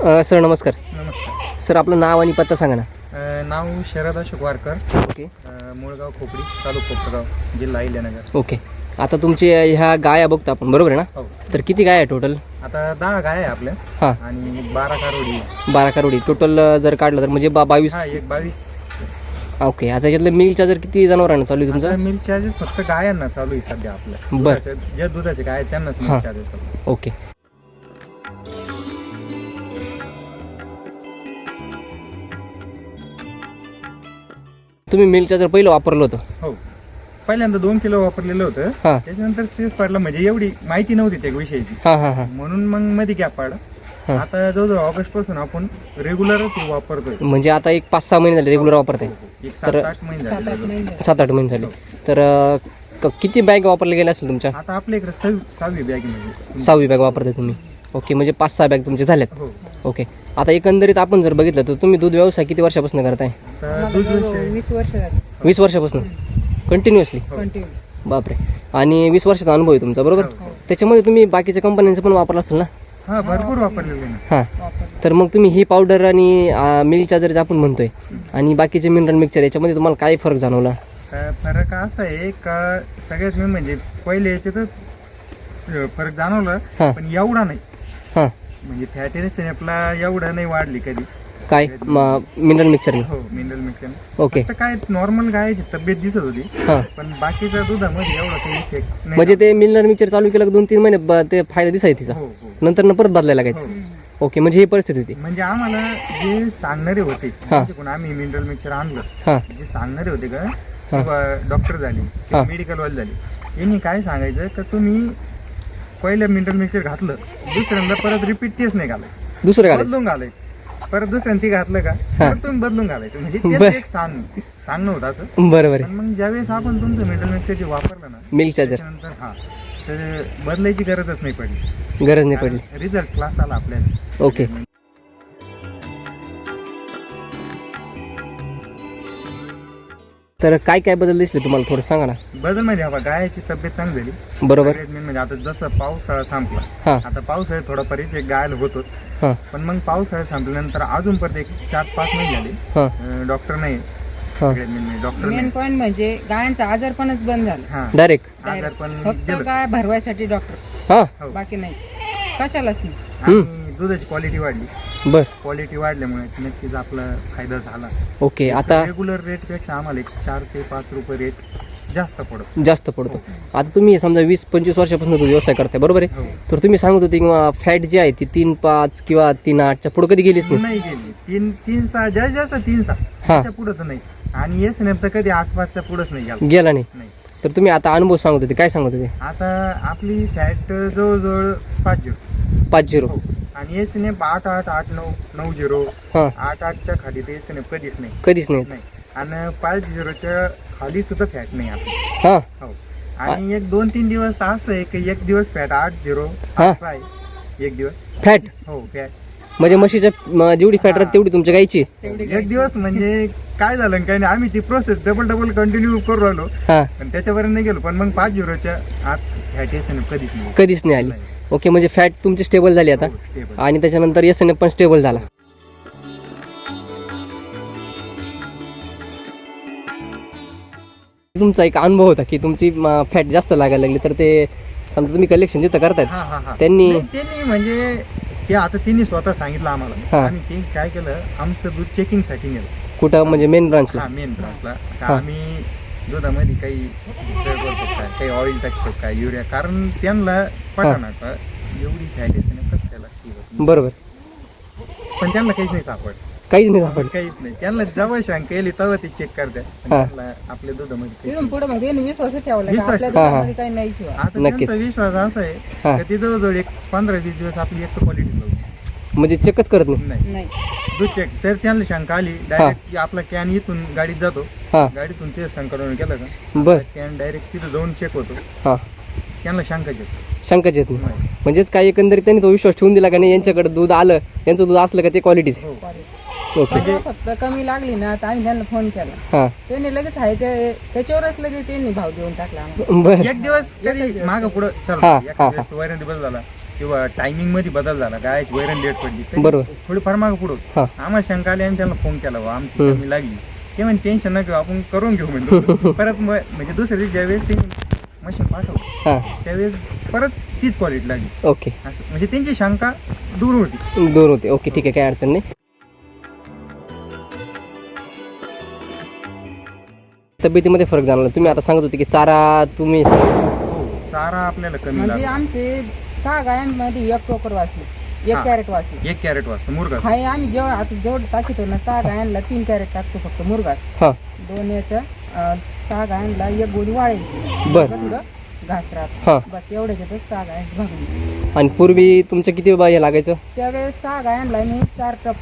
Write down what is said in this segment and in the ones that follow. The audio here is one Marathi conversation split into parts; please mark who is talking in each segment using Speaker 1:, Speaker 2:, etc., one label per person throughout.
Speaker 1: सर नमस्कार.
Speaker 2: नमस्कार
Speaker 1: सर आपलं नाव आणि पत्ता सांगा ना.
Speaker 2: नाव शरद अशोक वारकर,
Speaker 1: ओके
Speaker 2: मुळगाव खोपडी, तालुका कोपरगाव, जिल्हा अहिल्यानगर.
Speaker 1: ओके. आता तुमची ह्या गाया बघतो आपण, बरोबर आहे ना?
Speaker 2: हो.
Speaker 1: तर किती गाय आहे टोटल?
Speaker 2: आता 10 गाय आहे आपल्या
Speaker 1: हां,
Speaker 2: आणि 12 कारोडी.
Speaker 1: 12 करोडी टोटल जर काढलं तर म्हणजे 22.
Speaker 2: हा, एक 22.
Speaker 1: ओके. आता याच्यातलं मिलचा जर किती जनावरांना चालू आहे तुमचं?
Speaker 2: मिल्क चार्जेस फक्त गायांना चालू आहे सध्या आपल्या.
Speaker 1: बरं.
Speaker 2: जे दुधाचे गाय आहेत त्यांनाच
Speaker 1: हां.
Speaker 2: मिल्क चार्जेस चालू आहे.
Speaker 1: ओके. तुम्ही मिल चार्जर पहिलं वापरलं होतं?
Speaker 2: हो, पहिल्यांदा 2 किलो वापरलेलं होतं.
Speaker 1: हां
Speaker 2: त्याच्यानंतर स्ट्रेस पडला, म्हणजे एवढी माहिती नव्हती त्या विषयीची,
Speaker 1: हां हां हां.
Speaker 2: म्हणून मग मध्ये गॅप पडला.
Speaker 1: हां.
Speaker 2: आता जवळजवळ ऑगस्ट पासून आपण रेग्युलर वापरतोय.
Speaker 1: म्हणजे आता एक 5-6 महिने झाले रेग्युलर वापरताय?
Speaker 2: एक 7-8 महिने झाले.
Speaker 1: 7-8 महिने झाले. तर किती बॅग वापरले गेल्या असेल तुमच्या?
Speaker 2: आता आपल्या इकडे 6वी बॅग म्हणजे
Speaker 1: 6वी बॅग वापरताय तुम्ही? ओके. म्हणजे 5-6 बॅग तुमचे झाल्यात?
Speaker 2: हो.
Speaker 1: ओके. आता एकंदरीत आपण जर बघितलं तर तुम्ही दूध व्यवसाय किती वर्षापासून करताय?
Speaker 2: तर दूध व्यवसाय
Speaker 3: 20 वर्ष झाली
Speaker 1: 20 वर्षापासून कंटिन्युअसली?
Speaker 3: कंटिन्यू.
Speaker 1: बापरे. आणि 20 वर्षाचा अनुभव आहे तुमचा, बरोबर?
Speaker 2: हो.
Speaker 1: त्याच्यामध्ये तुम्ही बाकीच्या कंपन्यांचं पण वापरलं असेल ना?
Speaker 2: हा, भरपूर वापरलेले ना.
Speaker 1: हां. तर मग तुम्ही ही पावडर आणि मिल्क चार्जर जे आपण म्हणतोय आणि बाकीचे मिनरल मिक्सचर याच्यामध्ये तुम्हाला काय फरक जाणवला?
Speaker 2: फरक असा आहे का, सगळ्यात मेन म्हणजे पहिले याच्यातच फरक जाणवला,
Speaker 1: हां.
Speaker 2: पण एवढा नाही.
Speaker 1: हां.
Speaker 2: म्हणजे फॅटीनेस आपला एवढा नाही वाढली कधी.
Speaker 1: काय मिनरल मिक्सचरने?
Speaker 2: हो, मिनरल मिक्सर.
Speaker 1: ओके.
Speaker 2: फक्त काय नॉर्मल गायची तब्येत दिसत होती,
Speaker 1: हां.
Speaker 2: पण बाकीच्या दुधामध्ये एवढा काही इफेक्ट नाही.
Speaker 1: म्हणजे ते मिनरल मिक्सचर चालू केलं 2-3 महिने ते फायदा दिसायचा तिचा,
Speaker 2: हो हो
Speaker 1: नंतर परत बदलायला लागायचं?
Speaker 2: हो.
Speaker 1: ओके. म्हणजे ही परिस्थिती होती?
Speaker 2: म्हणजे आम्हाला जे सांगणारे होते,
Speaker 1: हां.
Speaker 2: म्हणजे कोण आम्ही मिनरल मिक्सर आणलं,
Speaker 1: हां
Speaker 2: जे सांगणारे होते का,
Speaker 1: हां.
Speaker 2: किंवा डॉक्टर झाले किंवा
Speaker 1: हां.
Speaker 2: मेडिकल वाले झाले, यांनी काय सांगायचं का तुम्ही पहिलं मिनरल मिक्सर घातलं, दुसऱ्यांदा परत रिपीट तेच नाही घालायचं,
Speaker 1: दुसरं घालायचं?
Speaker 2: बदलून घालायचं. परत दुसऱ्यांदा ती घातलं का,
Speaker 1: हां.
Speaker 2: परत तुम्ही बदलून घालायचं. म्हणजे
Speaker 1: बरं.
Speaker 2: तेच एक सांगणं होतं असं.
Speaker 1: बरोबर
Speaker 2: पण
Speaker 1: आहे.
Speaker 2: मग ज्यावेळेस आपण तुमचं मिनरल मिक्सर जे वापरलं ना,
Speaker 1: मिल्क चार्जर
Speaker 2: त्याच्यानंतर हा, तर बदलायची गरजच नाही पडली.
Speaker 1: गरज नाही पडली?
Speaker 2: रिझल्ट क्लास आला आपल्याला.
Speaker 1: ओके. तर काय काय बदल दिसले तुम्हाला, थोडं सांगा ना.
Speaker 2: बदल म्हणजे हवा, गायची तब्येत चांगली झाली.
Speaker 1: बरोबर.
Speaker 2: सगळ्यात main म्हणजे आता जसं पावसाळा संपला,
Speaker 1: हां
Speaker 2: आता पावसाळ्यात थोडा एक गायला होतोच,
Speaker 1: हां
Speaker 2: पण मग पावसाळ्यात संपल्यानंतर अजून परत एक 4-5 महिने झाले
Speaker 1: हां
Speaker 2: डॉक्टर नाही.
Speaker 1: हां.
Speaker 2: सगळ्यात मेन डॉक्टर
Speaker 3: मेन
Speaker 2: नाही.
Speaker 3: पॉईंट म्हणजे गायांचा आजारपणच बंद झाला.
Speaker 2: हा,
Speaker 1: डायरेक्ट?
Speaker 2: आजार पण
Speaker 3: फक्त
Speaker 2: गेलं.
Speaker 3: गाय भरवायसाठी डॉक्टर,
Speaker 1: हां.
Speaker 2: हो.
Speaker 3: बाकी नाही, कशालाच नाही.
Speaker 2: आणि दुधाची क्वालिटी वाढली.
Speaker 1: बर.
Speaker 2: क्वालिटी वाढल्यामुळे नक्कीच आपला फायदा झाला.
Speaker 1: ओके. आता
Speaker 2: रेग्युलर रेट पेक्षा आम्हाला एक 4 ते 5 रुपये रेट जास्त पडतो. आता तुम्ही समजा 20-25 वर्षापासून दूध व्यवसाय करताय, बरोबर आहे? हो.
Speaker 1: तर तुम्ही सांगत होते किंवा फॅट जी आहे ती 3-5 किंवा 3-8च्या पुढे कधी गेलीच नाही?
Speaker 2: नाही गेली. 3-6 जास्त 3-6
Speaker 1: हां.
Speaker 2: त्याच्या पुढे तर नाही. आणि येस नेमकं कधी 8-5च्या पुढेच नाही गेला.
Speaker 1: गेला नाही?
Speaker 2: नाही.
Speaker 1: तर तुम्ही आता अनुभव सांगत होते, काय सांगत होते?
Speaker 2: आता आपली फॅट जवळजवळ 5-0.
Speaker 1: 5-0?
Speaker 2: हो. आणि एस नेप 8-8, 8-9, 9-0,
Speaker 1: हां.
Speaker 2: 8-8च्या खाली तर एस नेप कधीच नाही.
Speaker 1: कधीच नाही?
Speaker 2: नाही. आणि 5-0च्या खाली सुद्धा फॅट नाही आपली.
Speaker 1: हां.
Speaker 2: हो. आणि एक 2-3 दिवस तर असं आहे की एक दिवस फॅट 8-0
Speaker 1: हां.
Speaker 2: असं आहे एक दिवस.
Speaker 1: फॅट
Speaker 2: हो, फॅट
Speaker 1: म्हणजे म्हशीच्या जेवढी फॅट राहते तेवढी तुमच्या गायची?
Speaker 2: एक दिवस. म्हणजे काय झालं काय नाही, आम्ही ती प्रोसेस डबल कंटिन्यू करू राहिलो,
Speaker 1: हां.
Speaker 2: पण त्याच्यापर्यंत नाही गेलो. पण मग 5-0च्या आत फॅट एस नेप कधीच नाही.
Speaker 1: कधीच नाही आली? ओके. म्हणजे फॅट तुमची स्टेबल झाली आता,
Speaker 2: हो, stable.
Speaker 1: आणि त्याच्यानंतर एस पण स्टेबल झाला. तुमचा एक अनुभव होता की तुमची फॅट जास्त लागायला लागली, तर ते समजा तुम्ही कलेक्शन जिथं करतायत
Speaker 2: हा, हा, हा.
Speaker 1: त्यांनी
Speaker 2: नाही, त्यांनी म्हणजे ते आता त्यांनी स्वतः सांगितलं आम्हाला.
Speaker 1: हा.
Speaker 2: आम्ही ते काय केलं, आमचं दूध चेकिंग साठी नेलं.
Speaker 1: कुठं, म्हणजे मेन ब्रांचला?
Speaker 2: हा, मेन ब्रांचला.
Speaker 1: हा.
Speaker 2: आम्ही दुधामध्ये काही भेसळ करतो काय, काही ऑइल टाकतो काय, युरिया, कारण त्यांना पटाना का एवढी फॅट कसं काय लागते.
Speaker 1: बरोबर.
Speaker 2: पण त्यांना काहीच नाही सापड,
Speaker 1: काहीच नाही सापडलं?
Speaker 2: काहीच नाही. त्यांना जेव्हा शंका येईल तेव्हा ते चेक करतात.
Speaker 1: हा.
Speaker 2: आपल्या दुधामध्ये
Speaker 3: तिथून
Speaker 2: काहीच
Speaker 3: पुढे मग त्यांनी विश्वास ठेवला की
Speaker 2: विश्वास.
Speaker 3: आपल्या
Speaker 1: हा, हा.
Speaker 3: दुधामध्ये काही नाही शिवाय.
Speaker 2: नाही. आता
Speaker 1: नक्कीच.
Speaker 2: त्यांचा विश्वास असा आहे
Speaker 1: हा.
Speaker 2: की ते जवळजवळ एक 15-20 दिवस आपली एक क्वालिटी जाऊ
Speaker 1: म्हणजे चेकच करत नाही?
Speaker 2: नाही.
Speaker 3: नाही.
Speaker 2: दूध चेक. तर त्यांना शंका आली, डायरेक्ट आपला कॅन इथून गाडीत जातो,
Speaker 1: हां.
Speaker 2: गाडीतून ते संकलन केलं का
Speaker 1: बर.
Speaker 2: कॅन डायरेक्ट तिथं जाऊन चेक होतो.
Speaker 1: हां.
Speaker 2: त्यांना शंका येते.
Speaker 1: शंकाच येत नाही?
Speaker 2: नाही.
Speaker 1: म्हणजेच काय, एकंदरीत त्यांनी तो विश्वास ठेवून दिला का नाही यांच्याकडे दूध आलं, यांचं दूध असलं का ते क्वालिटीच?
Speaker 2: हो.
Speaker 1: ओके.
Speaker 3: परवा फक्त कमी लागली ना, तर आम्ही त्यांना फोन केला,
Speaker 1: हां.
Speaker 3: त्यांनी लगेच आहे त्याच्यावरच लगेच त्यांनी भाव देऊन टाकला आम्हाला.
Speaker 1: बर.
Speaker 2: एक दिवस कधी मागं पुढं
Speaker 1: हा,
Speaker 2: चालू,
Speaker 1: हा,
Speaker 2: एक दिवस वैरण बस झाला, किंवा टायमिंग मध्ये बदल झाला, गायची वैरण लेट पडली तरी
Speaker 1: बरोबर.
Speaker 2: थोडीफार मागं पुढं
Speaker 1: हा.
Speaker 2: आम्हाला शंका आली, आम्ही त्यांना फोन केला, बुवा, आमची कमी लागली. ते म्हणजे टेन्शन नका, आपण करून घेऊ म्हणतो. परत म्हणजे दुसऱ्या दिवशी ज्यावेळेस ते मशीन पाठवलं
Speaker 1: हां
Speaker 2: त्यावेळेस परत तीच क्वालिटी लागली.
Speaker 1: ओके
Speaker 2: असं म्हणजे त्यांची शंका दूर होती.
Speaker 1: दूर होते. ओके ठीक आहे, काय अडचण नाही. तब्येतीमध्ये फरक जाणवला. तुम्ही आता सांगत होते की चारा तुम्ही
Speaker 2: हो, चारा आपल्याला कमी
Speaker 3: म्हणजे
Speaker 2: लागला.
Speaker 3: आमचे 6 गायांमध्ये 1 टोकर वाचले, 1
Speaker 2: हा.
Speaker 3: कॅरेट वाचले.
Speaker 2: 1 कॅरेट वाजता मुरगा.
Speaker 3: हाय आम्ही जेवढं टाकीतो ना 6 गायांना 3 कॅरेट टाकतो फक्त मुरघास.
Speaker 1: हां
Speaker 3: 2 याचं 6 गायांना 1 गोणी वाळायची.
Speaker 1: बर.
Speaker 3: थोडं घास
Speaker 1: हां.
Speaker 3: राहत बस एवढ्याच्यातच 6 गायांची भागली.
Speaker 1: आणि पूर्वी तुमचं किती हे लागायचं?
Speaker 3: त्यावेळेस 6 गायांना मी 4 टप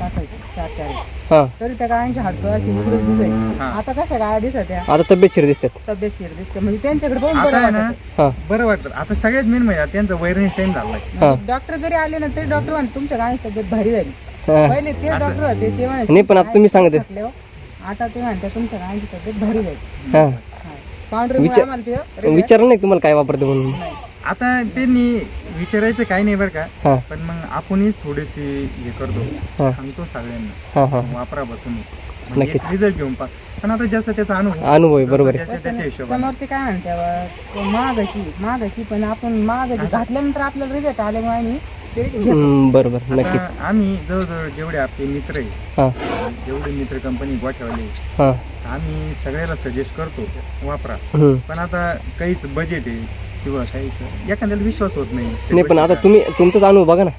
Speaker 3: टाकायचो, 4 कॅरेट.
Speaker 1: हां
Speaker 3: तरी त्या गायांची हाडकं अशी उघडून दिसायची.
Speaker 2: हा.
Speaker 3: आता कशा गाया दिसत त्या
Speaker 1: आता तब्येतशीर दिसतात.
Speaker 3: तब्येतशीर दिसते, म्हणजे त्यांच्याकडे पाहून
Speaker 2: आता
Speaker 3: बरं
Speaker 2: आहे ना
Speaker 3: वाटतं.
Speaker 1: हां
Speaker 2: बरं वाटतं. आता सगळ्यात मेन म्हणजे त्यांचा वैरणीच टाइम झालाय.
Speaker 1: हां
Speaker 3: डॉक्टर जरी आले ना तरी डॉक्टर म्हणते तुमच्या गायांची तब्येत भारी झाली.
Speaker 1: हां
Speaker 3: पहिले ते
Speaker 2: असं-
Speaker 3: डॉक्टर होते ते म्हणायचे,
Speaker 1: नाही, पण आता तुम्ही सांगते.
Speaker 3: थकले हो. आता ते म्हणतात तुमच्या गायांची तब्येत भारी झाली.
Speaker 1: हां
Speaker 3: पांढरे
Speaker 1: विचार-
Speaker 3: आम्हाला ते result
Speaker 1: विचारलं नाही तुम्हाला काय वापरते म्हणून?
Speaker 3: नाही.
Speaker 2: आता त्यांनी विचारायचं काही नाही बरं का,
Speaker 1: हां
Speaker 2: पण मग आपणच थोडेसे हे करतो,
Speaker 1: हा.
Speaker 2: सांगतो सगळ्यांना
Speaker 1: हां हां
Speaker 2: वापरा बा तुम्ही,
Speaker 1: नक्कीच.
Speaker 2: रिझल्ट घेऊन पहा. पण आता जास्त त्याचा अनुभव
Speaker 1: अनुभव आहे, बरोबर आहे.
Speaker 2: त्याच्या
Speaker 3: तसं
Speaker 2: त्याच्या
Speaker 3: नाही.
Speaker 2: हिशोबाने.
Speaker 3: समोरचे काय म्हणते मागाची पण आपण मागाची घातल्यानंतर आपल्याला रिझल्ट आल्यामुळे आम्ही ते घेतो.
Speaker 1: बरोबर
Speaker 2: आता
Speaker 1: नक्कीच.
Speaker 2: आम्ही जवळजवळ जेवढे आपले मित्र आहे,
Speaker 1: हां
Speaker 2: जेवढे मित्र कंपनी गोठ्यावाले,
Speaker 1: हां
Speaker 2: आम्ही सगळ्याला सजेस्ट करतो वापरा.
Speaker 1: हम्म.
Speaker 2: पण आता काहीच बजेट आहे किंवा काहीच एखाद्याला विश्वास होत नाही.
Speaker 1: नाही पण आता तुम्ही तुमचाच अनुभव बघा ना.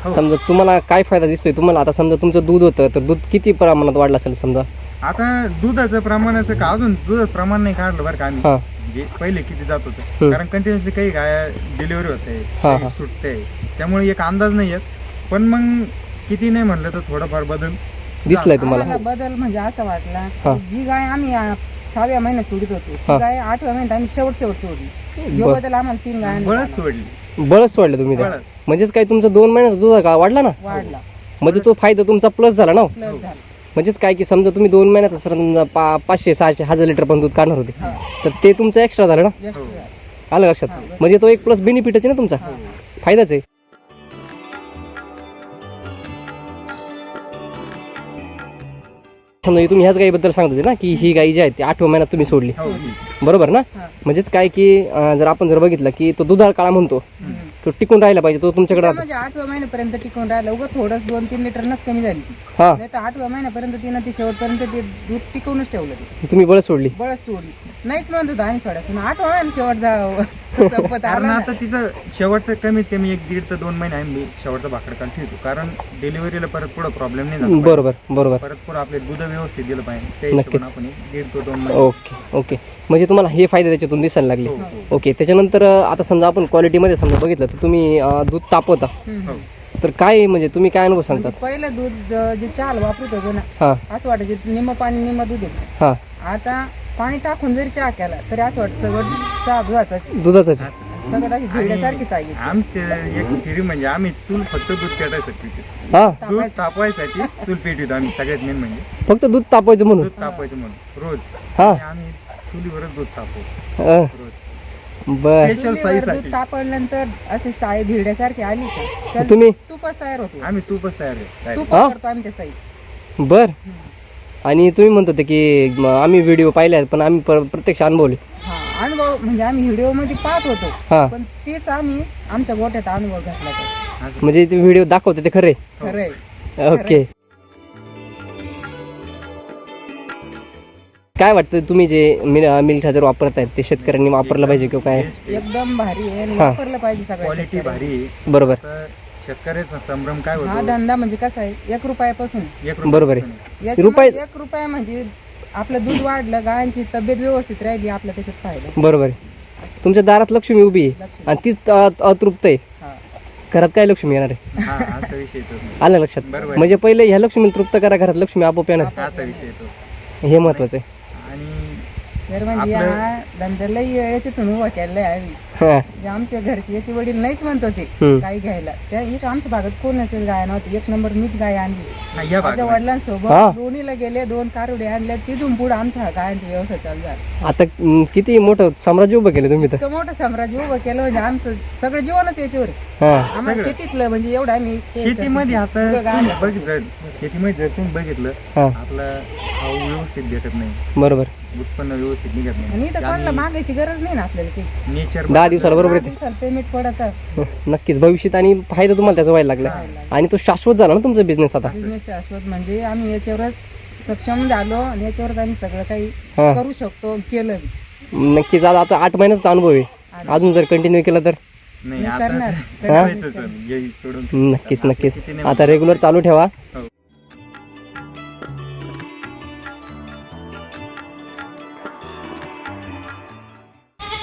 Speaker 2: हो.
Speaker 1: समजा तुम्हाला काय फायदा दिसतोय तुम्हाला? आता समजा तुमचं दूध होतं तर दूध किती प्रमाणात वाढलं असेल समजा?
Speaker 2: आता दुधाचं प्रमाणाचं का अजून दुधाचं प्रमाण नाही काढलं बरं का आम्ही.
Speaker 1: हां
Speaker 2: म्हणजे पहिले किती जात होतं,
Speaker 1: हम्म.
Speaker 2: कारण कंटिन्युअसली काही गाया डिलिव्हरी होते,
Speaker 1: हा,
Speaker 2: काही
Speaker 1: हा.
Speaker 2: सुटते, त्यामुळे एक अंदाज नाही येत. पण मग किती नाही म्हणलं तर थोडाफार बदल
Speaker 1: दिसलाय तुम्हाला?
Speaker 3: आम्हाला बदल म्हणजे असा वाटला
Speaker 1: हा.
Speaker 3: की जी गाय आम्ही 6व्या महिन्यात सोडित होतो
Speaker 1: हा.
Speaker 3: ती गाय 8व्या महिन्यात आम्ही शेवट सोडली. जो
Speaker 1: बर.
Speaker 3: बदल आम्हाला 3 गायांना
Speaker 2: बळच
Speaker 3: झाला.
Speaker 2: सोडली.
Speaker 1: बळच सोडलं तुम्ही त्या?
Speaker 2: बळच.
Speaker 1: म्हणजेच काय तुमचं 2 महिन्याचा दूध का वाढला ना?
Speaker 3: वाढला
Speaker 1: म्हणजे तो फायदा तुमचा प्लस झाला ना हो?
Speaker 3: प्लस झाला.
Speaker 1: म्हणजेच काय की समजा तुम्ही 2 महिन्यात समजा 500 600 1000 लिटर पण दूध काढणार होते
Speaker 3: हा.
Speaker 1: तर ते तुमचं एक्स्ट्रा झालं ना?
Speaker 3: जास्त
Speaker 2: हो.
Speaker 3: झाला.
Speaker 1: आलं लक्षात?
Speaker 3: हा, बरोबर.
Speaker 1: म्हणजे तो एक प्लस बेनिफिटच आहे ना तुमचा,
Speaker 3: हा.
Speaker 1: फायदाच आहे. समजा तुम्ही ह्याच गाईबद्दल सांगत होते ना की ही गाई जी आहे ती 8व्या महिन्यात तुम्ही सोडली,
Speaker 2: हो.
Speaker 1: बरोबर ना?
Speaker 3: हा.
Speaker 1: म्हणजेच काय की जर आपण बघितलं की तो दुधाळ काळा म्हणतो
Speaker 3: हम्म.
Speaker 1: तो टिकून राहिला पाहिजे, तो तुमच्याकडे
Speaker 3: तिचं
Speaker 1: राहतो.
Speaker 3: म्हणजे 8व्या महिन्यापर्यंत टिकून राहिलं. उगा थोडंच 2-3 लिटरनच कमी झाली ती.
Speaker 1: हा
Speaker 3: नाही तर 8व्या महिन्यापर्यंत तिनं ती शेवटपर्यंत ते दूध टिकवूनच ठेवलं ते.
Speaker 1: तुम्ही बळच सोडली.
Speaker 3: बळच सोडली. नाहीच म्हणत होतो आम्ही सोडा, पण 8व्या महिन्यात शेवट संपत
Speaker 2: कारण
Speaker 3: आला ना.
Speaker 2: आता तिचं शेवटचं कमीत कमी 1-1.5 ते 2 महिने आम्ही शेवटचा भाकड काल ठेवतो, कारण डिलिव्हरीला परत पुढे प्रॉब्लेम नाही झाला पाहिजे.
Speaker 1: बरोबर बरोबर.
Speaker 2: परत पुढे आपले दूध व्यवस्थित दिलं पाहिजे, त्या
Speaker 1: नक्कीच.
Speaker 2: हिशोबाने आपण 1.5 ते 2 महिने.
Speaker 1: Okay okay. म्हणजे तुम्हाला हे फायदे त्याच्यातून दिसायला लागले.
Speaker 2: हो, हो.
Speaker 1: ओके. त्याच्यानंतर आता समजा आपण क्वालिटीमध्ये समजा बघितलं तर तुम्ही दूध तापवता
Speaker 3: हम्म.
Speaker 2: हो.
Speaker 1: तर काय म्हणजे तुम्ही काय अनुभव सांगतात?
Speaker 3: म्हणजे पहिलं दूध जे चहाला वापरत होतो ना
Speaker 1: हां
Speaker 3: असं वाटायचं निम्म पाणी निम्म दूध येतं.
Speaker 1: हां
Speaker 3: आता पाणी टाकून जरी चहा केला तरी असं वाटतं सगळं चहा दुधाचाच
Speaker 1: दुधाचंच.
Speaker 2: असं.
Speaker 3: सगळं अशी धिरड्यासारखी सागी
Speaker 2: आमचे एक थिरी म्हणजे आम्ही चूल फक्त दूध पेटायसाठी पितो.
Speaker 1: हां
Speaker 2: दूध तापवायसाठी चूल पेटवितो आम्ही सगळ्यात मेन म्हणजे
Speaker 1: फक्त दूध तापवायचं म्हणून?
Speaker 2: दूध तापवायचं म्हणून रोज.
Speaker 1: हां
Speaker 2: आणि आम्ही चुलीवरच दूध तापवतो
Speaker 1: हां.
Speaker 2: रोज.
Speaker 1: बर.
Speaker 2: स्पेशल
Speaker 3: चुलीवर
Speaker 2: साईसाठी
Speaker 3: दूध तापवल्यानंतर अशी साई धिरड्यासारखी आली का त्याला
Speaker 1: तुम्ही
Speaker 3: तुपच तयार होतो.
Speaker 2: आम्ही तूपच तयार आहे.
Speaker 3: तूप
Speaker 1: हा?
Speaker 3: वापरतो आम्ही त्या साईज.
Speaker 1: बर. आणि तुम्ही म्हणत होते की आम्ही व्हिडिओ पाहिले आहेत पण आम्ही प्रत्यक्ष अनुभवले.
Speaker 3: हा अनुभव म्हणजे आम्ही व्हिडिओ मध्ये पाहत होतो
Speaker 1: हां
Speaker 3: पण तेच आम्ही आमच्या गोठ्यात अनुभव घेतला होता.
Speaker 1: म्हणजे ते व्हिडिओ दाखवते ते खरे.
Speaker 3: खरंय.
Speaker 1: ओके. काय वाटतं तुम्ही जे मिल्क चार्जर वापरत आहेत ते शेतकऱ्यांनी वापरलं पाहिजे किंवा काय?
Speaker 3: एकदम भारी आहे आणि
Speaker 1: हा.
Speaker 3: वापरलं पाहिजे सगळ्या
Speaker 2: क्वालिटी
Speaker 3: शेतकऱ्यांनी.
Speaker 2: भारी आहे.
Speaker 1: बरोबर
Speaker 2: तर शेतकऱ्याचा संभ्रम काय
Speaker 3: हा
Speaker 2: होतो,
Speaker 3: धंदा म्हणजे कसा आहे 1 रुपयापासून
Speaker 2: 1 रुपया
Speaker 1: बरोबर आहे.
Speaker 2: पासून
Speaker 1: रुपये-
Speaker 3: 1 रुपया म्हणजे आपलं दूध वाढलं गायांची तब्येत व्यवस्थित राहिली आपलं त्याच्यात फायदा.
Speaker 1: बरोबर आहे. तुमच्या दारात लक्ष्मी उभी आहे
Speaker 3: लक्ष्मी.
Speaker 1: आणि तीच अतृप्त आहे.
Speaker 3: हा.
Speaker 1: घरात काय लक्ष्मी येणार आहे?
Speaker 2: हा असा विषय येतो.
Speaker 1: आलं लक्षात?
Speaker 2: बरोबर आहे.
Speaker 1: म्हणजे पहिले ह्या लक्ष्मी तृप्त करा, घरात लक्ष्मी आपोआप येणार.
Speaker 2: असा विषय येतो.
Speaker 1: हे महत्वाचं आहे.
Speaker 2: आणि
Speaker 3: सर म्हणजे
Speaker 2: आपलं-
Speaker 3: या धंद्याला याच्यातून उभा केलेला आहे आम्ही.
Speaker 1: हा.
Speaker 3: जे आमच्या घरचे याचे वडील नाहीच म्हणत होते
Speaker 1: हम्म.
Speaker 3: काही घ्यायला. त्या इथं आमच्या भागात कोणाच्याच गाय नव्हती. एक नंबर मीच गाय आणली.
Speaker 2: हा, या
Speaker 3: माझ्या
Speaker 2: भागात
Speaker 3: वडिलांसोबत
Speaker 1: हा.
Speaker 3: लोणीला गेले, 2 कारुडे आणल्या. तिथून पुढे आमचा गायांचा व्यवसाय चालू झाला.
Speaker 1: आता किती मोठं साम्राज्य उभं केलं तुम्ही तर.
Speaker 3: इतकं मोठं साम्राज्य उभं केलं म्हणजे आमचं सगळं जीवनच याच्यावर आहे.
Speaker 1: हा.
Speaker 3: आम्हाला
Speaker 2: सगळं.
Speaker 3: शेतीतलं म्हणजे एवढं आम्ही ते
Speaker 2: शेतीमध्ये आता
Speaker 3: सगळं गाय
Speaker 2: तुम्ही बघितलं, शेतीमध्ये जर तुम्ही बघितलं
Speaker 1: हा.
Speaker 2: आपला भाव व्यवस्थित भेटत नाही,
Speaker 1: बरोबर.
Speaker 2: उत्पन्न व्यवस्थित निघत
Speaker 3: आणि
Speaker 2: नाही.
Speaker 3: इथं कोणाला मागायची गरज नाही ना आपल्याला काही.
Speaker 2: नेचर
Speaker 1: 10 दिवसाला बरोबर
Speaker 3: 10 दिवसाला पेमेंट पडत.
Speaker 1: नक्कीच भविष्यात आणि फायदा तुम्हाला त्याचा व्हायला लागला आणि तो शाश्वत झाला ना तुमचा बिझनेस आता.
Speaker 3: बिझनेस शाश्वत म्हणजे आम्ही याच्यावरच सक्षम झालो आणि याच्यावरच आम्ही सगळं काही
Speaker 1: हा.
Speaker 3: करू शकतो, केलं बी.
Speaker 1: नक्कीच आता 8 महिन्याचा अनुभव आहे. अजून जर कंटिन्यू केलं तर
Speaker 2: नाही
Speaker 3: मी
Speaker 2: आता
Speaker 3: करणार.
Speaker 2: करायचंच आहे. हे सोडून
Speaker 1: नक्कीच
Speaker 2: आपल्या
Speaker 1: नक्कीच
Speaker 2: शेतीने
Speaker 1: आता रेग्युलर चालू ठेवा.
Speaker 2: हो.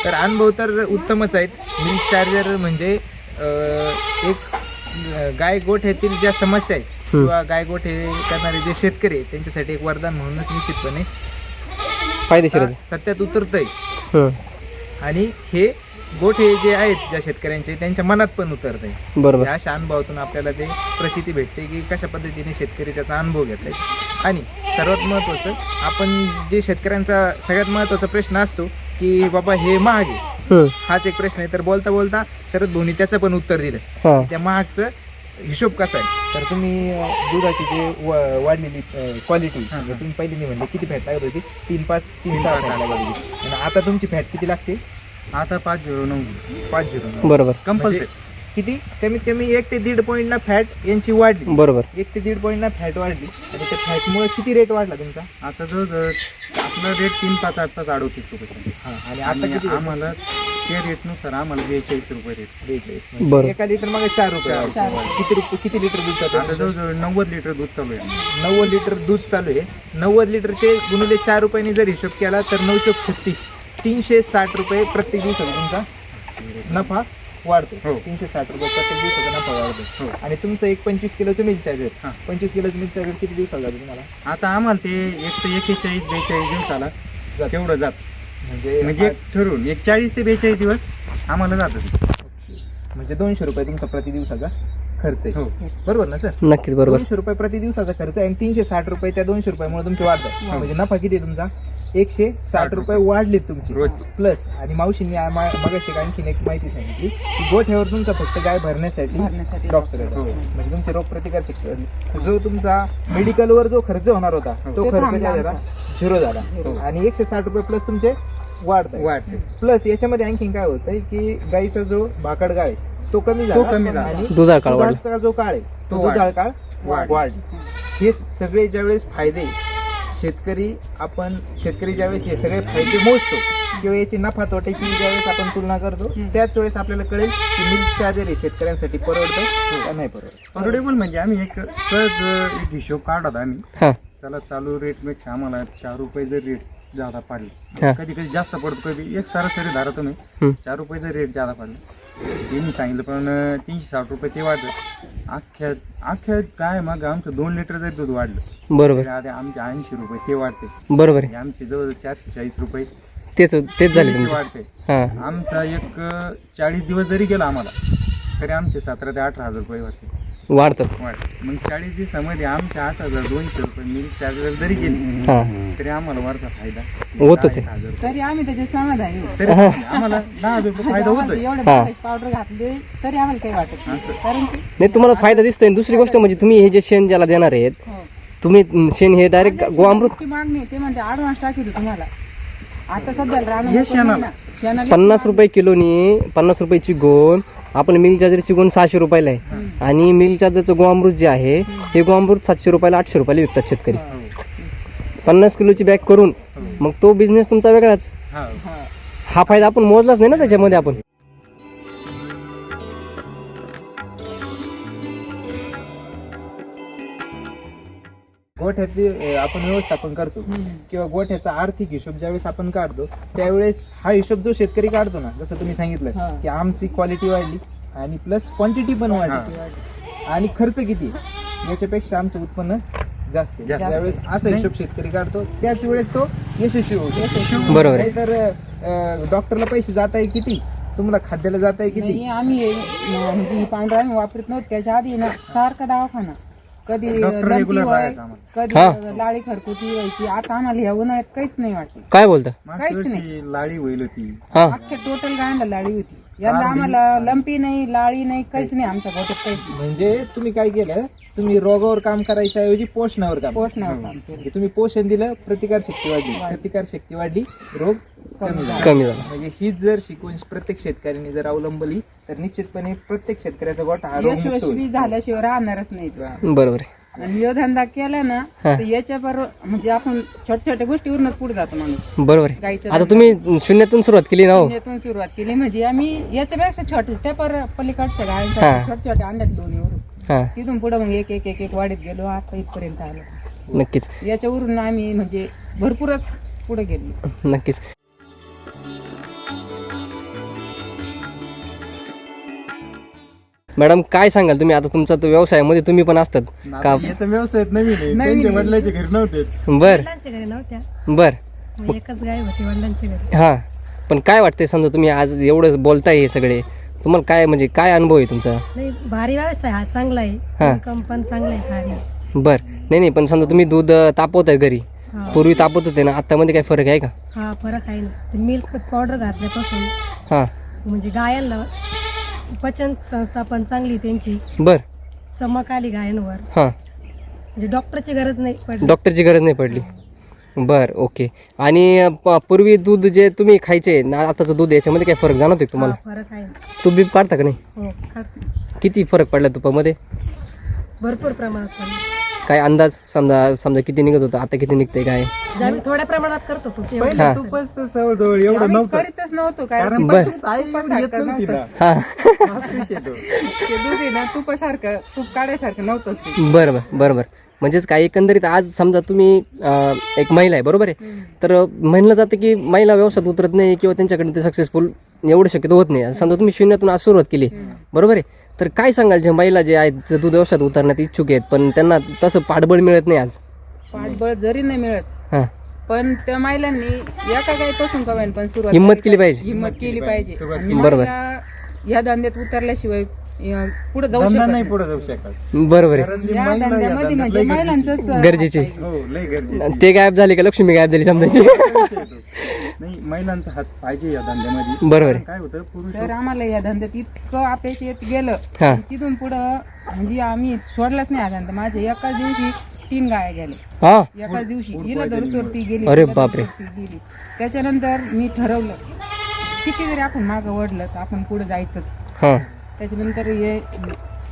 Speaker 2: तर अनुभव तर उत्तमच आहेत. मिल्क चार्जर म्हणजे एक गाय गोठ्यातील ज्या समस्या आहेत किंवा गाय गोठे करणारे जे शेतकरी आहेत त्यांच्यासाठी एक वरदान म्हणूनच निश्चितपणे
Speaker 1: फायदेशीर आहे.
Speaker 2: सत्यात उतरतंय.
Speaker 1: हं.
Speaker 2: आणि हे गोठे जे आहेत ज्या शेतकऱ्यांचे त्यांच्या मनात पण उतरतंय.
Speaker 1: बरोबर.
Speaker 2: या अशा अनुभवातून आपल्याला ते प्रचिती भेटते की कशा पद्धतीने शेतकरी त्याचा अनुभव घेत आहेत. आणि सर्वात महत्त्वाचं आपण जे शेतकऱ्यांचा सगळ्यात महत्त्वाचा प्रश्न असतो की बाबा हे महाग आहे,
Speaker 1: हं.
Speaker 2: हाच एक प्रश्न आहे. तर बोलता बोलता शरद भाऊनी त्याचं पण उत्तर दिलं
Speaker 1: हा.
Speaker 2: की त्या महागचं हिशोब कसा आहे. तर तुम्ही दुधाची जे वाढलेली क्वालिटी तुम्ही पहिली म्हणले किती फॅट लागत होती, 3-5 3-6 फॅट लागत होती आणि आता तुमची फॅट किती लागते?
Speaker 4: आता 509
Speaker 2: 509
Speaker 1: बरोबर.
Speaker 2: कंपल्सरी. किती कमीत कमी 1 ते 1.5 पॉईंटना फॅट यांची वाढली.
Speaker 1: बरोबर.
Speaker 2: 1 ते 1.5 पॉईंटना फॅट वाढली आणि त्या फॅटमुळे किती रेट वाढला तुमचा?
Speaker 4: आता जवळजवळ आपला रेट 3-5-8 38 रुपये.
Speaker 2: हा, आणि आता
Speaker 4: आणि
Speaker 2: किती rate?
Speaker 4: आम्हाला त्या रेटनुसार आम्हाला 42 रुपये रेट.
Speaker 2: 42.
Speaker 1: बरोबर.
Speaker 2: म्हणजे एका लिटर मागे 4 रुपये वाढले. किती लिटर दूध
Speaker 4: आता
Speaker 2: जातं?
Speaker 4: जवळजवळ 90 लिटर दूध चालू आहे.
Speaker 2: 90 लिटर दूध चालू आहे. 90 लिटरचे गुणिले 4 रुपयांनी जर हिशोब केला तर 9×36 360 रुपये प्रत्येक दिवसाचा तुमचा नफा वाढतो.
Speaker 4: हो.
Speaker 2: 360 रुपये प्रत्येक दिवसाचा नफा वाढतो.
Speaker 4: हो.
Speaker 2: आणि तुमचं एक 25 किलोचं मिल्क चार्जर,
Speaker 4: हा.
Speaker 2: 25 किलोचं मिल्क चार्जर किती दिवसाला जातं तुम्हाला?
Speaker 4: आता आम्हाला ते एक तर 41-42 दिवसाला
Speaker 2: जातं.
Speaker 4: तेवढं जात.
Speaker 2: म्हणजे
Speaker 4: म्हणजे एक ठरवून एक 40 ते 42 दिवस आम्हाला जातं.
Speaker 2: म्हणजे 200 रुपये तुमचा प्रति दिवसाचा खर्च आहे.
Speaker 4: हो.
Speaker 2: बरोबर ना सर?
Speaker 1: नक्कीच बरोबर.
Speaker 2: 200 रुपये प्रति दिवसाचा खर्च आहे आणि 360 रुपये त्या 200 रुपयामुळे तुमचे वाढतात. म्हणजे नफा किती आहे तुमचा? 160 रुपये वाढले तुमची
Speaker 4: रोज.
Speaker 2: प्लस. आणि मावशींनी मगाशी आणखीन एक माहिती सांगितली की गोठ्यावर तुमचा फक्त गाय भरण्यासाठी डॉक्टर आहे.
Speaker 4: हो.
Speaker 2: म्हणजे तुमचे रोगप्रतिकार शक्ती जो तुमचा मेडिकलवर जो खर्च होणार होता तो
Speaker 3: ते
Speaker 2: खर्च
Speaker 3: थांबला
Speaker 2: काय झाला? झिरो झाला. आणि 160 रुपये प्लस तुमचे वाढतात.
Speaker 4: वाढते.
Speaker 2: प्लस याच्यामध्ये आणखीन काय होतंय की गाईचा जो भाकड गाळ आहे तो कमी झाला
Speaker 4: कमी झाला.
Speaker 2: आणि
Speaker 1: दुधाळ काळ वाढला.
Speaker 2: दुधाचा जो काळ आहे तो
Speaker 4: तो
Speaker 2: दुधाळ काळ
Speaker 4: वाढला.
Speaker 2: वाढला. हे सगळे ज्यावेळेस फायदे शेतकरी ज्यावेळेस हे सगळे फायदे मोजतो किंवा याची नफा तोट्याची ज्यावेळेस आपण तुलना करतो त्याच वेळेस आपल्याला कळेल की मिल्क चार्जर हे शेतकऱ्यांसाठी परवडतं का नाही परवडत.
Speaker 4: परवडेबल म्हणजे आम्ही एक सहज एक हिशोब काढत आम्ही.
Speaker 1: हा.
Speaker 4: चला चालू रेटपेक्षा आम्हाला 4 रुपये जर रेट जादा
Speaker 1: हा.
Speaker 4: पाडले, कधी कधी जास्त पडतो, कधी एक सरासरी धारा तुम्ही
Speaker 1: हं.
Speaker 4: 4 रुपये जर रेट जादा पाडले त्यांनी सांगितलं. पण 360 रुपये ते वाढलं. अख्ख्या काय मग आमचं 2 लिटर जर दूध वाढलं
Speaker 1: बरोबर.
Speaker 4: तर आता आमचे 80 रुपये ते वाढते.
Speaker 1: बरोबर आहे.
Speaker 4: म्हणजे आमचे जवळ 440 रुपये
Speaker 1: तेच झाले
Speaker 4: ते
Speaker 1: तुमचे.
Speaker 4: वाढते.
Speaker 1: हा.
Speaker 4: आमचा एक 40 दिवस जरी गेला आम्हाला तरी आमचे 17 ते 18 हजार रुपये वाढते.
Speaker 1: वाढतात.
Speaker 4: वाढ. मग 40 दिवसामध्ये आमच्या 8,200 रुपये मिल्क चार्जर जरी गेले
Speaker 1: हा.
Speaker 4: तरी आम्हाला वरचा फायदा
Speaker 1: होतच आहे.
Speaker 4: 10,000 रुपये.
Speaker 3: तरी आम्ही त्याचे समाधानी आहे.
Speaker 4: तरी आम्हाला 10,000 रुपये फायदा होतोय.
Speaker 3: एवढे पावडर घातले तरी आम्हाला काही वाटत नाही.
Speaker 4: असं.
Speaker 3: कारण की
Speaker 1: नाही तुम्हाला फायदा दिसतोय. दुसरी गोष्ट म्हणजे तुम्ही हे जे शेण ज्याला देणार आहेत
Speaker 3: हो.
Speaker 1: तुम्ही शेण हे डायरेक्ट गोअमृत
Speaker 3: इतकी मागणी ते म्हणते ॲडव्हान्स टाकील तुम्हाला. आता सध्या राहणार
Speaker 4: हे
Speaker 3: शेणाला
Speaker 1: 50 रुपये किलोनी 50 रुपयाची गोण. आपण मिल्क चार्जरची गोण 600 रुपयाला आहे आणि मिल्क चार्जरचं गोअमृत जे आहे हे गोअमृत 700 रुपयाला 800 रुपयाला विकतात शेतकरी. 50 किलोची बॅग करून मग तो बिझनेस तुमचा वेगळाच.
Speaker 4: हा.
Speaker 1: हा फायदा आपण मोजलाच नाही ना त्याच्यामध्ये आपण.
Speaker 2: गोठ्यातली आपण व्यवस्थापन करतो किंवा गोठ्याचा आर्थिक हिशोब ज्यावेळेस आपण काढतो त्यावेळेस हा हिशोब जो शेतकरी काढतो ना, जसं तुम्ही सांगितलं
Speaker 3: हा.
Speaker 2: की आमची क्वालिटी वाढली आणि प्लस क्वांटिटी पण वाढली आणि खर्च किती याच्यापेक्षा आमचं उत्पन्न जास्त ज्यावेळेस असा हिशोब शेतकरी काढतो त्याच वेळेस तो यशस्वी होऊ शकतो.
Speaker 1: बरोबर आहे.
Speaker 2: नाहीतर डॉक्टरला पैसे जात आहे किती, तुम्हाला खाद्याला जात आहे किती.
Speaker 3: नाही, आम्ही म्हणजे ही पावडर आम्ही वापरत नव्हतो त्याच्या आधी ना सारखा दवाखाना, कधी
Speaker 4: डॉक्टर
Speaker 3: लंपी
Speaker 4: रेग्युलर
Speaker 3: व्हाय,
Speaker 4: राहायचा आम्हाला.
Speaker 3: कधी लाळी खरकुती व्हायची. आता आम्हाला या उन्हाळ्यात काहीच नाही वाटलं.
Speaker 1: काय बोलता?
Speaker 4: मागच्या
Speaker 3: काहीच
Speaker 4: वर्षी लाळी होईल होती.
Speaker 1: हा
Speaker 3: अख्ख्या टोटल गायला लाळी होती. यंदा आम्हाला लंपी नाही, लाळी नाही, काहीच नाही आमच्या गोट्यात, काहीच नाही.
Speaker 2: म्हणजे तुम्ही काय केलं, तुम्ही रोगावर काम करायच्या ऐवजी पोषणावर काम केलं.
Speaker 3: पोषणावर काम केलं.
Speaker 2: म्हणजे तुम्ही पोषण दिलं, प्रतिकार शक्ती वाढली, रोग कमी झाला.
Speaker 1: कमी झाला.
Speaker 2: म्हणजे हीच जर शिकवण प्रत्येक शेतकऱ्यांनी जर अवलंबली तर निश्चितपणे प्रत्येक शेतकऱ्याचा गोठा हा रोगमुक्त होईल.
Speaker 3: यशस्वी झाल्याशिवाय राहणारच नाही तो.
Speaker 1: बरोबर आहे.
Speaker 3: आणि यो धंदा केला ना तर याच्या बरोबर म्हणजे आपण छोट्या छोट्या गोष्टीवरूनच पुढे जातो माणूस.
Speaker 1: बरोबर आहे.
Speaker 3: गाईचं
Speaker 1: आता तुम्ही शून्यातून सुरुवात केली ना हो.
Speaker 3: शून्यातून सुरुवात केली म्हणजे आम्ही याच्यापेक्षा छोटे त्या पलीकडच्या गायांसाठी छोट्या छोट्या अंड्यात लोणीवरून
Speaker 1: हा
Speaker 3: तिथून पुढे मग एक एक एक एक वाढत गेलो, आता इथपर्यंत आलो.
Speaker 1: नक्कीच
Speaker 3: याच्यावरून आम्ही म्हणजे भरपूरच पुढे गेलो.
Speaker 1: नक्कीच. मॅडम काय सांगाल तुम्ही, आता तुमचा तो व्यवसायामध्ये तुम्ही पण असतात का?
Speaker 4: येतं व्यवसायात नवीन आहे, त्यांच्या वडिलांच्या घरी नव्हते.
Speaker 1: बर
Speaker 5: वडिलांच्या घरी नव्हत्या,
Speaker 1: बर
Speaker 5: मग एकच गाय होती वडिलांच्या घरी.
Speaker 1: हा पण काय वाटतंय, समजा तुम्ही आज एवढं बोलताय हे सगळे, तुम्हाला काय म्हणजे काय अनुभव आहे तुमचा?
Speaker 5: नाही, भारी व्यवसाय हा, चांगला आहे.
Speaker 1: हा.
Speaker 5: इन्कम पण चांगला आहे, भारी.
Speaker 1: बर नाही पण समजा तुम्ही दूध तापवताय घरी,
Speaker 5: हा.
Speaker 1: पूर्वी तापवत होते ना, आता मध्ये काय फरक आहे का?
Speaker 5: हा, फरक आहे ना. मिल्क पावडर घातल्यापासून
Speaker 1: हा
Speaker 5: म्हणजे गायांना पचन संस्था पण चांगली त्यांची,
Speaker 1: बर
Speaker 5: चमक आली गायांवर,
Speaker 1: हा
Speaker 5: म्हणजे डॉक्टरची गरज नाही पडली.
Speaker 1: डॉक्टरची गरज नाही पडली. बर ओके. आणि पूर्वी दूध जे तुम्ही खायचे ना, आताचं दूध याच्यामध्ये काय फरक जाणवतोय का तुम्हाला?
Speaker 5: हा, फरक आहे.
Speaker 1: तूप बीप काढता का नाही?
Speaker 5: हो, काढते.
Speaker 1: किती फरक पडला तुपामध्ये?
Speaker 5: भरपूर प्रमाणात पडली.
Speaker 1: काय अंदाज समजा किती निघत होतं, आता किती निघतंय काय?
Speaker 5: जे आम्ही थोड्या प्रमाणात करत होतो तेवढं.
Speaker 2: पहिले
Speaker 1: हा.
Speaker 2: तूपच जवळजवळ एवढं
Speaker 3: आम्ही
Speaker 2: नव्हतं,
Speaker 3: करीतच नव्हतो काय.
Speaker 2: कारण
Speaker 1: बर.
Speaker 2: साई एवढी येत नव्हती ना.
Speaker 1: हा
Speaker 2: हाच विषय तो.
Speaker 3: ते दूध आहे ना तुपासारखं, तूप काढायसारखं नव्हतंच ते.
Speaker 1: बरं बरोबर. म्हणजेच काय एकंदरीत आज समजा तुम्ही एक महिला आहे बरोबर आहे, तर म्हणलं जातं की महिला व्यवसायात उतरत नाही किंवा त्यांच्याकडे ते सक्सेसफुल एवढं शक्यतो होत नाही. समजा तुम्ही शून्यातून आज सुरुवात केली बरोबर आहे, तर काय सांगाल जे महिला जे आहेत ते दूध व्यवसायात उतरण्यात इच्छुक आहेत पण त्यांना तसं पाठबळ मिळत नाही आज?
Speaker 3: पाठबळ जरी नाही मिळत
Speaker 1: हा
Speaker 3: पण त्या महिलांनी एका गायपासून का होईना पण सुरुवात
Speaker 1: हिंमत
Speaker 3: करायची.
Speaker 1: केली पाहिजे.
Speaker 3: हिंमत केली पाहिजे. आणि
Speaker 1: बरोबर.
Speaker 3: महिला या धंद्यात उतरल्याशिवाय पुढे जाऊ
Speaker 2: धंदा
Speaker 3: शकत
Speaker 2: नाही
Speaker 3: नाही.
Speaker 2: पुढे जाऊ शकत.
Speaker 1: बरोबर आहे.
Speaker 2: कारण ती
Speaker 3: या
Speaker 2: महिला या
Speaker 3: धंद्यामध्ये
Speaker 2: धंद्यात
Speaker 3: म्हणजे
Speaker 2: लय
Speaker 3: महिलांचंच
Speaker 1: गरजेचे.
Speaker 4: हो लय गरजेचं.
Speaker 1: ते गायब झाले का लक्ष्मी गायब झाली समजायची?
Speaker 4: नाही, महिलांचा हात पाहिजे या धंद्यामध्ये.
Speaker 1: बरोबर आहे.
Speaker 4: काय होतं, पुरुष
Speaker 3: तर आम्हाला या धंद्यात इतकं अपेक्षित गेलं
Speaker 1: हा
Speaker 3: तिथून पुढं म्हणजे आम्ही सोडलाच नाही हा धंदा. माझ्या एकाच दिवशी 3 गाया गेल्या,
Speaker 1: हा
Speaker 3: एकाच दिवशी हिला दरसोर गेली,
Speaker 1: अरे
Speaker 3: हिला
Speaker 1: बापरे.
Speaker 3: दरसोर ती गेली. त्याच्यानंतर मी ठरवलं किती जरी आपण मागं वडलं तर आपण पुढे जायचंच.
Speaker 1: हा
Speaker 3: त्याच्यानंतर हे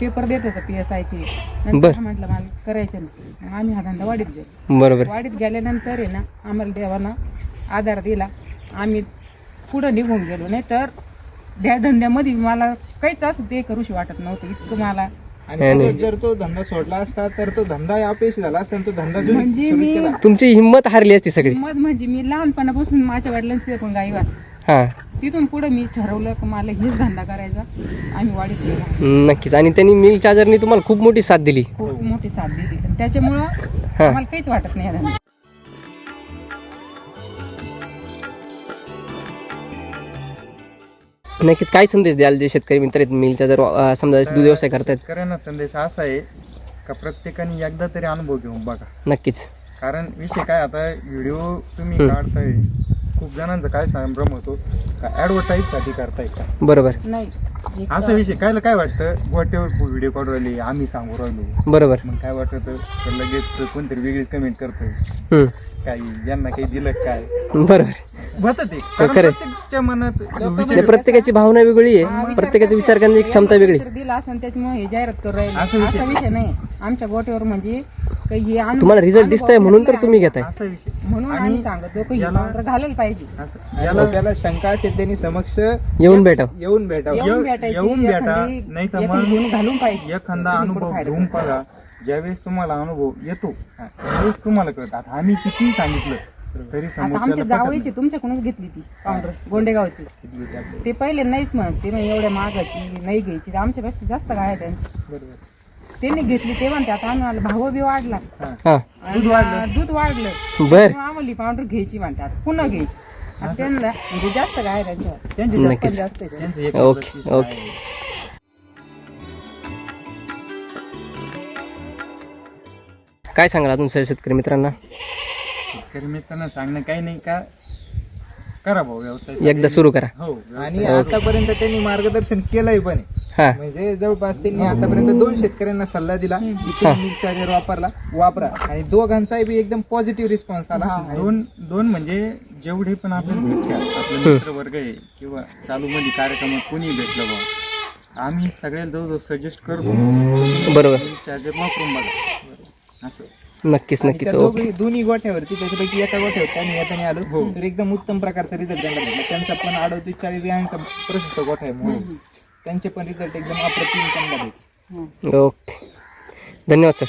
Speaker 3: पेपर देत होतं PSI चे.
Speaker 1: बर.
Speaker 3: नंतर म्हटलं मला करायचं नाही, मग आम्ही हा धंदा वाढीत गेलो.
Speaker 1: बरोबर.
Speaker 3: वाढीत गेल्यानंतर आहे ना आम्हाला देवानं आधार दिला, आम्ही पुढं निघून गेलो. नाही तर त्या धंद्यामध्ये मला काहीच असं ते करूशी वाटत नव्हतं इतकं मला.
Speaker 2: आणि खरंच जर तो धंदा सोडला असता तर तो धंदा अपयशी झाला असता आणि तो धंदा जो
Speaker 3: म्हणजे
Speaker 2: सुरू
Speaker 3: मी
Speaker 2: केला.
Speaker 1: तुमची हिंमत हारली असती सगळी.
Speaker 3: म्हणजे मी लहानपणापासून माझ्या वडिलांचे पण गाईवर,
Speaker 1: हा
Speaker 3: तिथून पुढे मी ठरवलं की मला हेच धंदा करायचा. आम्ही वाढीत गेलो,
Speaker 1: नक्कीच. आणि त्यांनी मिल्क चार्जरनी तुम्हाला खूप मोठी साथ दिली.
Speaker 3: खूप मोठी साथ दिली आणि त्याच्यामुळं आम्हाला काहीच वाटत नाही या धंद्यात.
Speaker 1: नक्कीच. काय संदेश द्याल जे शेतकरी मित्र आहेत मिलचा जर समजा दूध व्यवसाय करतायत?
Speaker 4: शेतकऱ्यांना संदेश असा आहे का प्रत्येकाने एकदा तरी अनुभव घेऊन बघा.
Speaker 1: नक्कीच.
Speaker 4: कारण विषय काय, आता व्हिडिओ तुम्ही काढताय, खूप जणांचा काय संभ्रम होतो का ऍडव्हर्टाईज साठी करताय का.
Speaker 1: बरोबर
Speaker 3: नाही एक
Speaker 4: असा विषय काय वाटतं, गोट्यावर व्हिडिओ काढू राहिले, आम्ही सांगू राहिलो,
Speaker 1: बरोबर.
Speaker 4: मग काय वाटतं तर लगेच कोणतरी वेगळीच कमेंट करतोय
Speaker 1: हम्म.
Speaker 4: काही यांना काही दिलं काय
Speaker 1: बरोबर.
Speaker 4: होतं ते. कारण
Speaker 1: खरंय.
Speaker 4: प्रत्येकच्या मनात
Speaker 1: नाही, प्रत्येकाची भावना वेगळी आहे, प्रत्येकाचा विचार करण्याची क्षमता वेगळी.
Speaker 3: तर दिला असं त्याच्यामुळे हे जाहिरात करू राहिले
Speaker 4: असा विषय
Speaker 3: असा विषय नाही. आमच्या गोट्यावर म्हणजे काही हे
Speaker 1: तुम्हाला रिझल्ट दिसताय म्हणून तर तुम्ही घेताय.
Speaker 4: असा विषय.
Speaker 3: म्हणून आम्ही सांगतो की
Speaker 4: याला-
Speaker 3: पावडर घालायला पाहिजे.
Speaker 4: असं याला
Speaker 2: ज्याला शंका असेल त्यांनी समक्ष
Speaker 1: येऊन भेटाव.
Speaker 2: येऊन भेटावं.
Speaker 3: येऊन भेटायची,
Speaker 4: येऊन भेटा,
Speaker 3: एखादी-
Speaker 4: नाही तर
Speaker 3: एखादी
Speaker 4: मग
Speaker 3: गुण घालून पाहिजे.
Speaker 4: एखादा
Speaker 3: तुम्ही
Speaker 4: अनुभव
Speaker 3: पुढं फायदा
Speaker 4: घेऊन
Speaker 3: करा.
Speaker 4: बघा. ज्यावेळेस तुम्हाला अनुभव येतो त्यावेळेस तुम्हाला कळत. आता आम्ही किती सांगितलं तरी
Speaker 3: आता आमच्या
Speaker 4: समोरच्याला
Speaker 3: जावळीची तुमच्याकडूनच घेतली ती पावडर गोंडेगावची. ते पहिले नाहीच म्हणत, ते म्हणे एवढ्या महागाची नाही घ्यायची. आमच्यापेक्षा जास्त गाय आहे त्यांची. त्यांनी घेतली ते म्हणतात आम्हाला भाव बी वाढला
Speaker 1: हा
Speaker 3: आणि दूध वाढलं
Speaker 1: बर
Speaker 3: आम्हाला पावडर घ्यायची म्हणतात पुन्हा घ्यायची आता त्यांना म्हणजे जास्त काय त्यांच्यावर
Speaker 4: त्यांचे
Speaker 1: नक्कीच.
Speaker 3: जास्त आहे.
Speaker 4: त्यांचं एक
Speaker 1: ओके ओके काय सांगाल अजून सर शेतकरी मित्रांना?
Speaker 4: शेतकरी मित्रांना सांगणं काही नाही का करा भाऊ व्यवसाय
Speaker 1: एकदा सुरू करा.
Speaker 4: हो
Speaker 2: आणि आतापर्यंत त्यांनी मार्गदर्शन केलंय पण
Speaker 1: हा
Speaker 2: म्हणजे जवळपास त्यांनी आतापर्यंत 2 शेतकऱ्यांना सल्ला दिला की तुम्ही मिल्क चार्जर वापरा आणि दोघांचाही बी एकदम पॉझिटिव्ह रिस्पॉन्स आला.
Speaker 4: दोन म्हणजे जेवढे पण आपल्याला भेटतात आपले मित्र वर्ग आहे किंवा चालू मध्ये कार्यक्रमात कोणी भेटलं भाऊ आम्ही सगळ्याला जवळजवळ सजेस्ट करतो
Speaker 1: बरोबर
Speaker 4: चार्जर वापरून बघा असं.
Speaker 1: नक्कीच
Speaker 2: आणि
Speaker 1: नक्कीच
Speaker 2: त्या
Speaker 1: ओके
Speaker 2: दोन्ही गोठ्यावरती त्याच्यापैकी एका गोठ्यावर त्यांनी येताना आलो तर एकदम उत्तम प्रकारचा रिझल्ट त्यांना भेटला. त्यांचा पण 38-40 यांचा प्रशस्त गोठा आहे म्हणून त्यांचे पण रिझल्ट एकदम अप्रतिम त्यांना भेटले.
Speaker 1: ओके धन्यवाद सर.